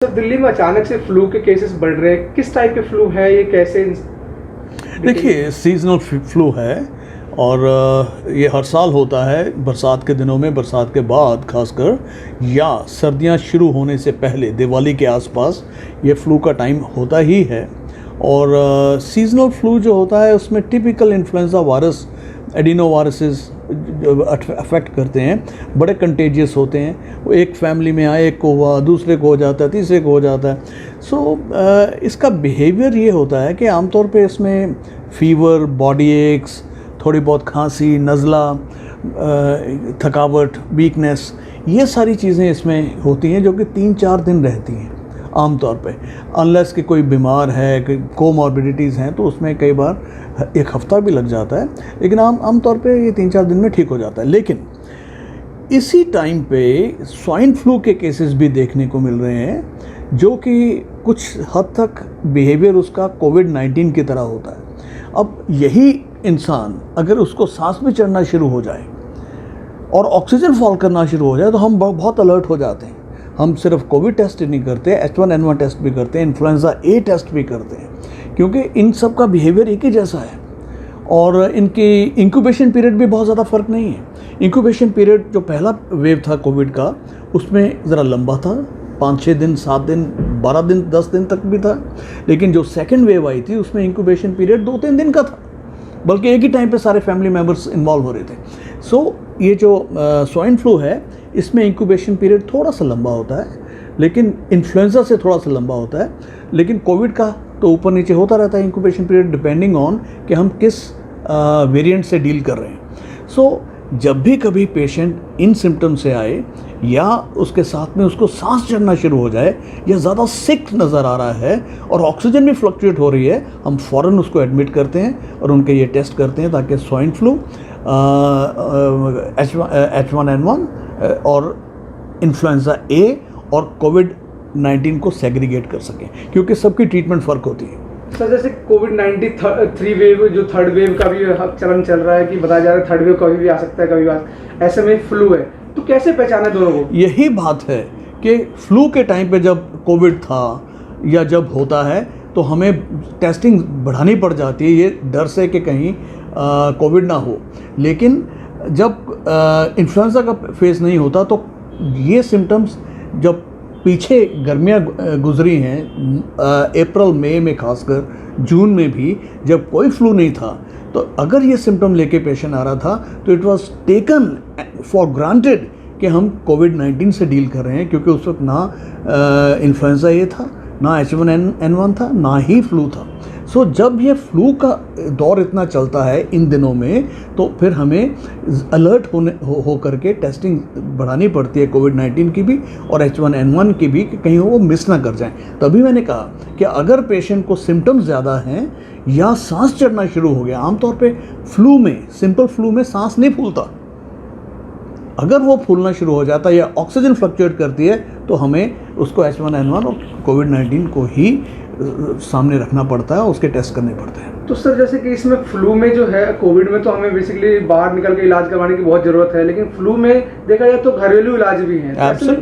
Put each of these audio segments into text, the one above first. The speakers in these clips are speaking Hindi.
तो दिल्ली में अचानक से फ्लू के केसेस बढ़ रहे हैं, किस टाइप के फ्लू है ये, कैसे? देखिए, सीजनल फ्लू है और ये हर साल होता है बरसात के दिनों में, बरसात के बाद खासकर, या सर्दियां शुरू होने से पहले दिवाली के आसपास ये फ्लू का टाइम होता ही है। और सीजनल फ्लू जो होता है उसमें टिपिकल इन्फ्लुएंजा वायरस, एडिनोवायरसेस अफेक्ट करते हैं, बड़े कंटेजियस होते हैं। वो एक फैमिली में आए, एक को हुआ, दूसरे को हो जाता है, तीसरे को हो जाता है। सो इसका बिहेवियर ये होता है कि आमतौर पे इसमें फीवर, बॉडी एक्स, थोड़ी बहुत खांसी, नज़ला, थकावट, वीकनेस, ये सारी चीज़ें इसमें होती हैं जो कि 3-4 दिन रहती हैं आमतौर पे। अनलेस कि कोई बीमार है, कोई कोमॉर्बिडिटीज़ हैं, तो उसमें कई बार 1 हफ़्ता भी लग जाता है, लेकिन आमतौर पे ये 3-4 दिन में ठीक हो जाता है। लेकिन इसी टाइम पे स्वाइन फ्लू के केसेस भी देखने को मिल रहे हैं, जो कि कुछ हद तक बिहेवियर उसका कोविड-19 की तरह होता है। अब यही इंसान अगर उसको सांस में चढ़ना शुरू हो जाए और ऑक्सीजन फॉल करना शुरू हो जाए तो हम बहुत अलर्ट हो जाते हैं। हम सिर्फ कोविड टेस्ट ही नहीं करते, H1N1 टेस्ट भी करते हैं, इन्फ्लुएंजा ए टेस्ट भी करते हैं, क्योंकि इन सब का बिहेवियर एक ही जैसा है और इनकी इंक्यूबेशन पीरियड भी बहुत ज़्यादा फ़र्क नहीं है। इंक्यूबेशन पीरियड जो पहला वेव था कोविड का, उसमें ज़रा लंबा था, 5-6 दिन, 7 दिन, 12 दिन, 10 दिन तक भी था। लेकिन जो सेकेंड वेव आई थी उसमें इंक्यूबेशन पीरियड 2-3 दिन का था, बल्कि एक ही टाइम पे सारे फैमिली मेम्बर्स इन्वॉल्व हो रहे थे। सो ये जो स्वाइन फ्लू है, इसमें इंक्यूबेशन पीरियड थोड़ा सा लंबा होता है, लेकिन इन्फ्लुएंजा से थोड़ा सा लंबा होता है। लेकिन कोविड का तो ऊपर नीचे होता रहता है इंक्यूबेशन पीरियड, डिपेंडिंग ऑन कि हम किस वेरिएंट से डील कर रहे हैं। सो जब भी कभी पेशेंट इन सिम्टम से आए या उसके साथ में उसको सांस चढ़ना शुरू हो जाए या ज़्यादा सिक नज़र आ रहा है और ऑक्सीजन भी फ्लक्चुएट हो रही है, हम फ़ौरन उसको एडमिट करते हैं और उनके ये टेस्ट करते हैं ताकि स्वाइन फ्लू, H1N1 और इन्फ्लुएंजा ए और कोविड-19 को सेग्रीगेट कर सकें, क्योंकि सबकी ट्रीटमेंट फ़र्क होती है। सर, जैसे कोविड-19 3 वेव, जो थर्ड वेव का भी चलन चल रहा है कि बताया जा रहा है थर्ड वेव कभी भी आ सकता है, कभी भी ऐसे में फ्लू है, तो कैसे पहचाने दोनों को? यही बात है कि फ्लू के टाइम पे जब कोविड था या जब होता है तो हमें टेस्टिंग बढ़ानी पड़ जाती है, ये डर से कि कहीं कोविड ना हो। लेकिन जब इन्फ्लुएंजा का फेस नहीं होता तो ये सिम्टम्स, जब पीछे गर्मियाँ गुजरी हैं, अप्रैल मई में खासकर, जून में भी जब कोई फ्लू नहीं था, तो अगर ये सिम्टम लेके पेशेंट आ रहा था तो it was taken for granted कि हम कोविड-19 से डील कर रहे हैं, क्योंकि उस वक्त ना इन्फ्लुएंजा ए था, ना H1N1 था, ना ही फ्लू था। सो जब ये फ्लू का दौर इतना चलता है इन दिनों में, तो फिर हमें अलर्ट हो करके टेस्टिंग बढ़ानी पड़ती है, कोविड-19 की भी और H1N1 की भी, कि कहीं वो मिस ना कर जाएं। तभी मैंने कहा कि अगर पेशेंट को सिम्टम्स ज़्यादा हैं या सांस चढ़ना शुरू हो गया, आमतौर पे फ्लू में, सिंपल फ्लू में सांस नहीं फूलता, अगर वो फूलना शुरू हो जाता है या ऑक्सीजन फ्लक्चुएट करती है, तो हमें उसको H1N1 और कोविड-19 को ही सामने रखना पड़ता है, उसके टेस्ट करने पड़ते हैं। तो सर, जैसे कि इसमें फ्लू में जो है, कोविड में तो हमें बेसिकली बाहर निकल के इलाज करवाने की बहुत ज़रूरत है, लेकिन फ्लू में देखा जाए तो घरेलू इलाज भी हैं। ऐसे में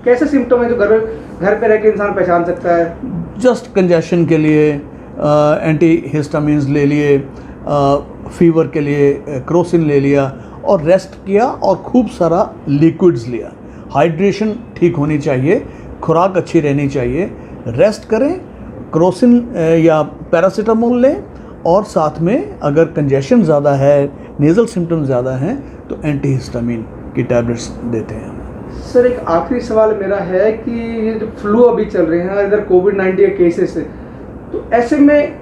कैसे सिम्टम है जो घर पे रह के इंसान पहचान सकता है? जस्ट कंजेशन के लिए एंटी हिस्टामिन्स ले लिए, फीवर के लिए क्रोसिन ले लिया और रेस्ट किया और खूब सारा लिक्विड्स लिया। हाइड्रेशन ठीक होनी चाहिए, खुराक अच्छी रहनी चाहिए, रेस्ट करें, क्रोसिन या पैरासीटामोल लें, और साथ में अगर कंजेशन ज़्यादा है, नेज़ल सिम्टम ज़्यादा हैं, तो एंटी हिस्टामिन की टैबलेट्स देते हैं। सर, एक आखिरी सवाल मेरा है कि ये जो फ्लू अभी चल रहे हैं, इधर कोविड-19 के केसेस है, तो ऐसे में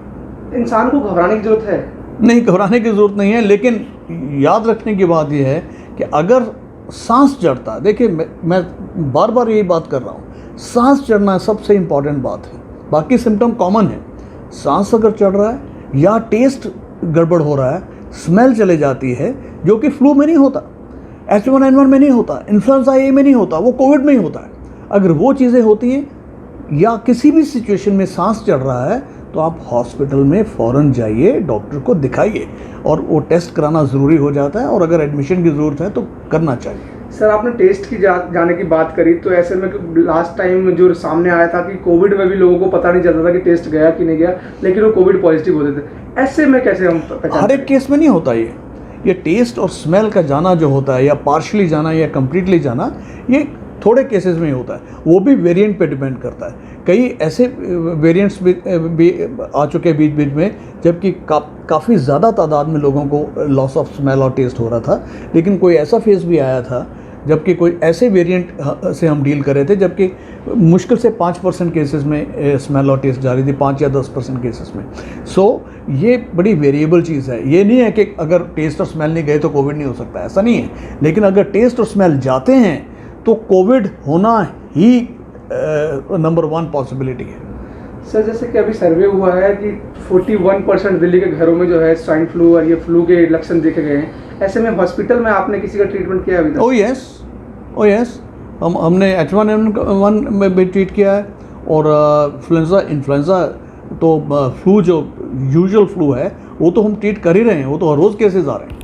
इंसान को घबराने की ज़रूरत है? नहीं, घबराने की ज़रूरत नहीं है, लेकिन याद रखने की बात यह है कि अगर सांस चढ़ता, देखिए मैं बार बार यही बात कर रहा हूँ, सांस चढ़ना सबसे इम्पॉर्टेंट बात है। बाकी सिम्टम कॉमन है, सांस अगर चढ़ रहा है या टेस्ट गड़बड़ हो रहा है, स्मेल चले जाती है, जो कि फ्लू में नहीं होता, H1N1 में नहीं होता, इन्फ्लुएंजा ए में नहीं होता, वो कोविड में ही होता है। अगर वो चीज़ें होती हैं या किसी भी सिचुएशन में सांस चढ़ रहा है, तो आप हॉस्पिटल में फ़ौरन जाइए, डॉक्टर को दिखाइए, और वो टेस्ट कराना ज़रूरी हो जाता है, और अगर एडमिशन की ज़रूरत है तो करना चाहिए। सर आपने टेस्ट की जाने की बात करी, तो ऐसे में लास्ट टाइम जो सामने आया था कि कोविड में भी लोगों को पता नहीं चलता था कि टेस्ट गया कि नहीं गया, लेकिन वो कोविड पॉजिटिव होते थे। ऐसे में कैसे हम हर एक केस में नहीं होता ये टेस्ट और स्मेल का जाना जो होता है, या पार्शली जाना या कम्प्लीटली जाना, ये थोड़े केसेस में ही होता है। वो भी वेरिएंट पे डिपेंड करता है। कई ऐसे वेरिएंट्स भी आ चुके हैं बीच बीच में, जबकि काफ़ी ज़्यादा तादाद में लोगों को लॉस ऑफ स्मेल और टेस्ट हो रहा था। लेकिन कोई ऐसा फेस भी आया था जबकि कोई ऐसे वेरिएंट से हम डील कर रहे थे जबकि मुश्किल से 5% केसेस में स्मेल और टेस्ट जा रही थी, 5 या 10% केसेस में। सो ये बड़ी वेरिएबल चीज़ है। ये नहीं है कि अगर टेस्ट और स्मेल नहीं गए तो कोविड नहीं हो सकता, ऐसा नहीं है। लेकिन अगर टेस्ट और स्मेल जाते हैं तो कोविड होना ही नंबर 1 पॉसिबिलिटी है। सर जैसे कि अभी सर्वे हुआ है कि 41% दिल्ली के घरों में जो है स्वाइन फ्लू और ये फ्लू के लक्षण देखे गए हैं। ऐसे में हॉस्पिटल में आपने किसी का ट्रीटमेंट किया अभी तक? ओ यस, हमने H1N1 में भी ट्रीट किया है, और इन्फ्लुएंजा तो फ्लू जो यूजुअल फ्लू है वो तो हम ट्रीट कर ही रहे हैं, वो तो हर रोज़ केसेस आ रहे हैं।